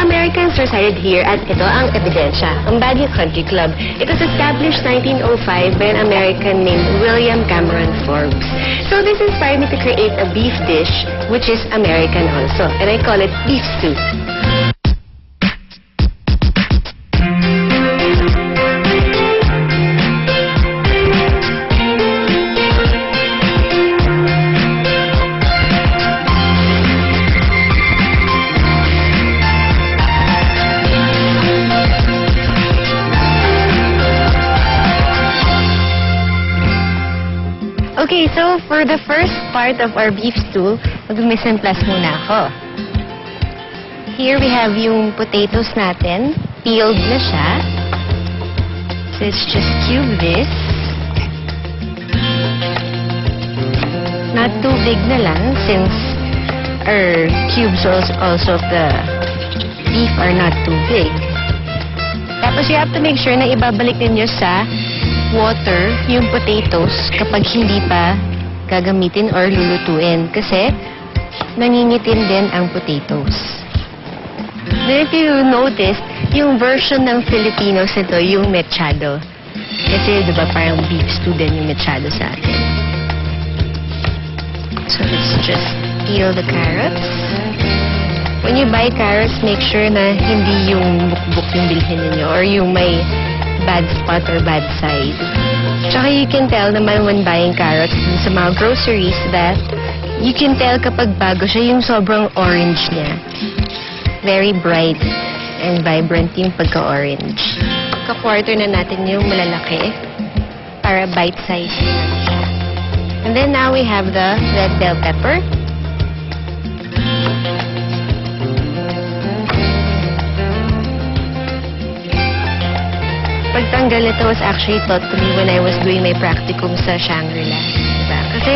Americans resided here at ito ang ebidensya, ang Baguio Country Club. It was established 1905 by an American named William Cameron Forbes. So this inspired me to create a beef dish, which is American also, and I call it beef stew. Okay, so for the first part of our beef stew, mag-mise en place muna ako. Here we have yung potatoes natin. Peeled na siya. So let's just cube this. Not too big na lang since our cubes also of the beef are not too big. Tapos you have to make sure na ibabalik ninyo sa water yung potatoes kapag hindi pa gagamitin or lulutuin kasi nangingitim din ang potatoes. Then if you notice, yung version ng Filipinos nito, yung mechado. Kasi diba parang beef stew din yung mechado sa atin. So let's just peel the carrots. When you buy carrots, make sure na hindi yung bukbuk yung bilhin ninyo or yung may bad spot or bad side. Tsaka you can tell naman when buying carrots sa mga groceries that you can tell kapag bago siya yung sobrang orange niya. Very bright and vibrant yung pagka-orange. Ka-quarter na natin yung malalaki para bite size. And then now we have the red bell pepper. Pagtanggal ito was actually taught to me when I was doing my practicum sa Shangri-La. Diba? Kasi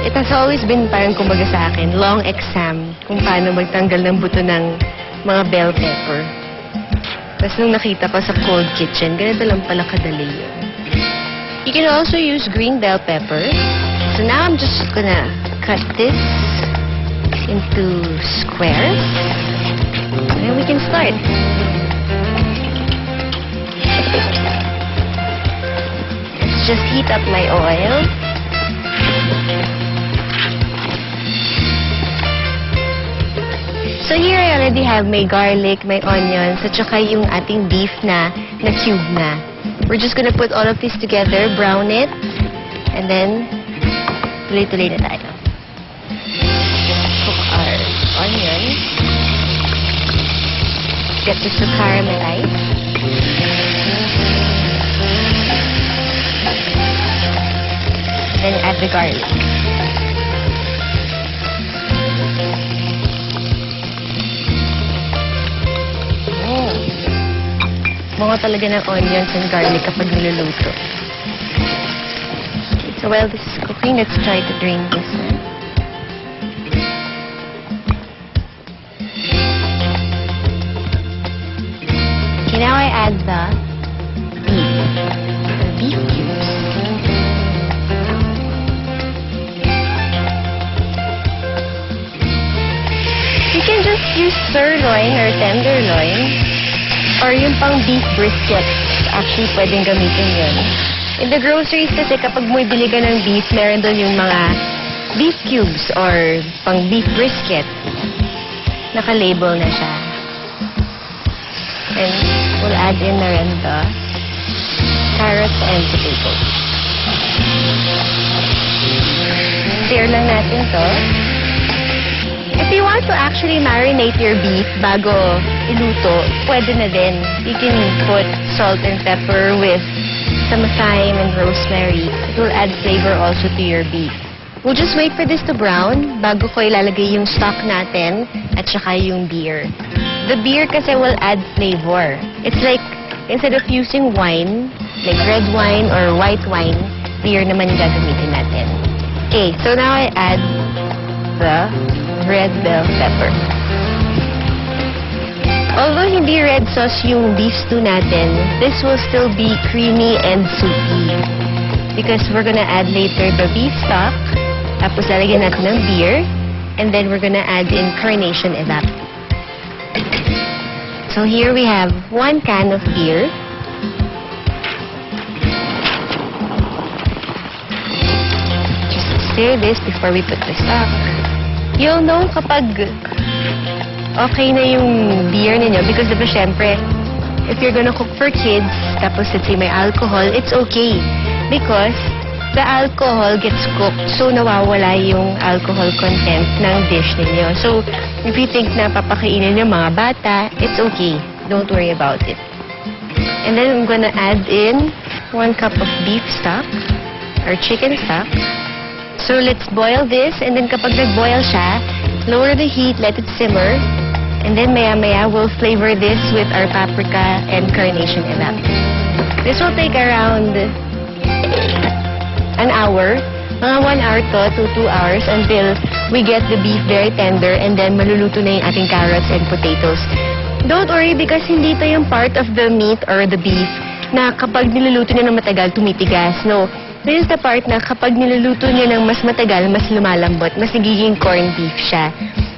it has always been parang kumbaga sa akin, long exam kung paano magtanggal ng buto ng mga bell pepper. Tapos nung nakita ko sa cold kitchen, ganito lang pala kadali yun. You can also use green bell pepper. So now I'm just gonna cut this into squares. And then we can start. Let's just heat up my oil. So here I already have my garlic, my onions, at saka yung ating beef na cube na. We're just gonna put all of this together, brown it, and then tuloy-tuloy na tayo. Cook our onions. Get this to caramelize. Then add the garlic. Mga talaga ng onions and garlic kapag niluluto. Okay, so while this is cooking, let's try to drain this one. Okay, now I add the beef cubes. You can just use sirloin or tenderloin. Or yung pang beef brisket, actually pwedeng gamitin yun. In the groceries kasi kapag bumibili ka ng beef, meron doon yung mga beef cubes or pang beef brisket. Naka-label na siya. And we'll add in na rin the carrots and potatoes. Stir lang natin to. If you want to actually marinate your beef bago iluto, pwede na din. You can put salt and pepper with some thyme and rosemary. It will add flavor also to your beef. We'll just wait for this to brown bago ko ilalagay yung stock natin at saka yung beer. The beer kasi will add flavor. It's like, instead of using wine, like red wine or white wine, beer naman yung gagamitin natin. Okay, so now I add the red bell pepper. Although hindi red sauce yung beef stew natin, this will still be creamy and soupy. Because we're gonna add later the beef stock, tapos lalagyan natin ng beer, and then we're gonna add in Carnation Evap. so here we have 1 can of beer. Just stir this before we put the stock. You'll know kapag okay na yung beer ninyo because diba syempre, if you're gonna cook for kids, tapos let's say may alcohol, it's okay. Because the alcohol gets cooked, so nawawala yung alcohol content ng dish ninyo. So, if you think na papakainin yung mga bata, it's okay. Don't worry about it. And then I'm gonna add in 1 cup of beef stock, or chicken stock. So, let's boil this, and then kapag nag-boil siya, lower the heat, let it simmer, and then maya-maya, we'll flavor this with our paprika and carnation evap. This will take around an hour, mga 1 hour to 2 hours until we get the beef very tender and then maluluto na yung ating carrots and potatoes. Don't worry because hindi ito yung part of the meat or the beef na kapag niluluto niya ng matagal, tumitigas. No, this is the part na kapag niluluto niya ng mas matagal, mas lumalambot, mas nagiging corned beef siya.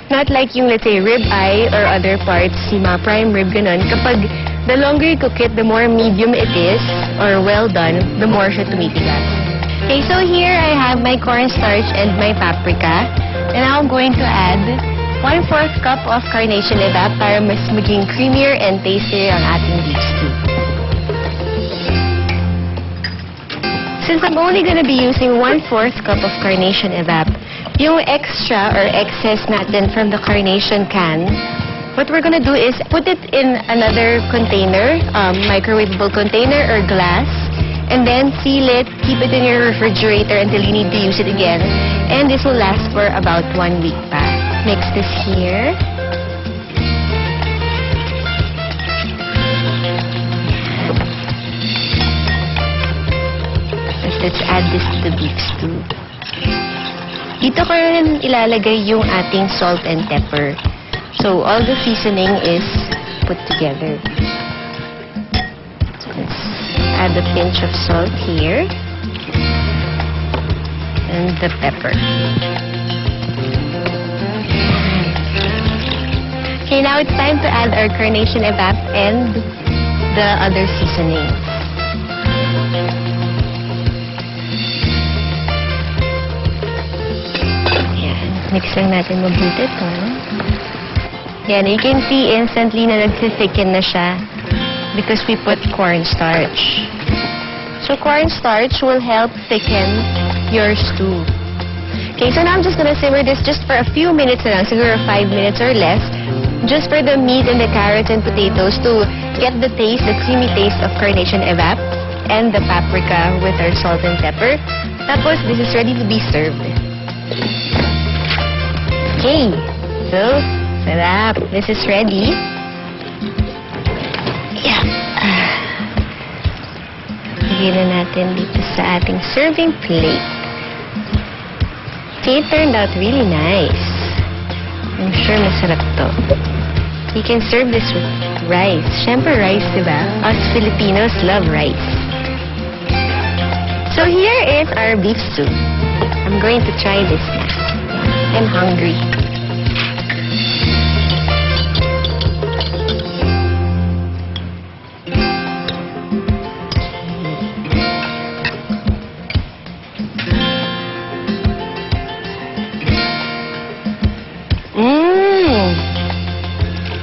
Not like yung, let's say, rib eye or other parts, yung mga prime rib, ganun. Kapag the longer you cook it, the more medium it is, or well done, the more siya tumitigas. Okay, so here I have my cornstarch and my paprika. And now I'm going to add 1/4 cup of carnation evap para mas maging creamier and tastier ang ating beef stew. Since I'm only gonna be using 1/4 cup of carnation evap, yung extra or excess natin from the carnation can, what we're gonna do is put it in another container, microwavable container or glass, and then seal it, keep it in your refrigerator until you need to use it again. And this will last for about 1 week pa. Mix this here. Let's add this to the beef stew. Dito ko rin ilalagay yung ating salt and pepper. So, all the seasoning is put together. So, let's add a pinch of salt here. And the pepper. Okay, now it's time to add our carnation evap and the other seasonings. Mix lang natin mabuti ito. Yan, you can see instantly na nag-thicken na siya because we put cornstarch. So cornstarch will help thicken your stew. Okay, so now I'm just gonna simmer this just for a few minutes na lang, siguro 5 minutes or less, just for the meat and the carrots and potatoes to get the taste, the creamy taste of carnation evap and the paprika with our salt and pepper. Tapos, this is ready to be served. Okay, so, sarap. This is ready. Yeah. Lagyan na natin dito sa ating serving plate. Okay, it turned out really nice. I'm sure masarap to. You can serve this with rice. Siyempre rice, diba? Us Filipinos love rice. So here is our beef stew. I'm going to try this now. I'm hungry.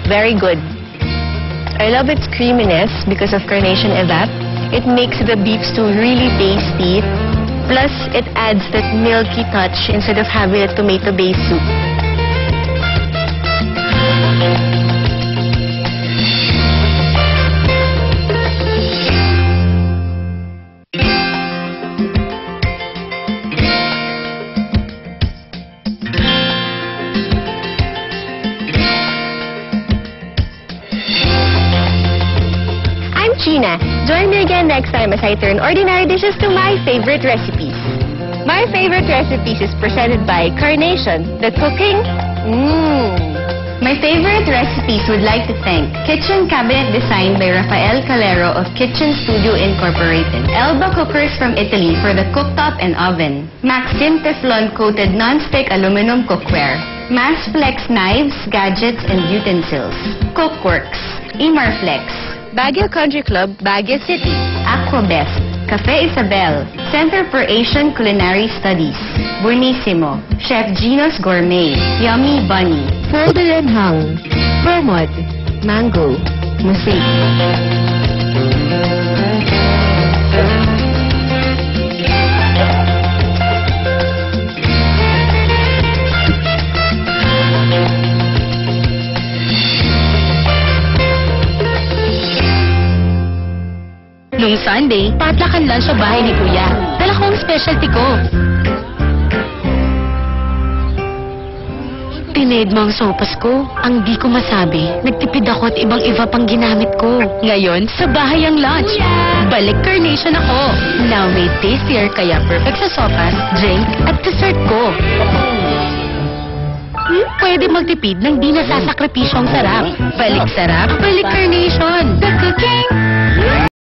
Very good. I love its creaminess because of carnation evap. It makes the beef stew really tasty. Plus, it adds that milky touch instead of having a tomato-based soup. Gina. Join me again next time as I turn ordinary dishes to my favorite recipes. My favorite recipes is presented by Carnation, the cooking. My favorite recipes would like to thank Kitchen Cabinet Design by Rafael Calero of Kitchen Studio Incorporated. Elba Cookers from Italy for the cooktop and oven. Maxim Teflon coated non-stick aluminum cookware. Massflex knives, gadgets, and utensils. Cookworks. Emarflex, Baguio Country Club, Baguio City. Aquabest, Cafe Isabel, Center for Asian Culinary Studies, Buenissimo, Chef Gino's Gourmet, Yummy Bunny, Folded and Hung. Vermont. Mango. Mosaic. Noong Sunday, patlakan lang sa bahay ni Kuya. Dala ko ang specialty ko. Tinid mo ang sopas ko. Ang di ko masabi, nagtipid ako at ibang-iba pang ginamit ko. Ngayon, sa bahay ang lunch. Balik carnation ako. Now made tastier kaya perfect sa sopas, drink at dessert ko. Pwede magtipid nang di nasasakripisyo ang sarap. Balik sarap, balik carnation. The cookie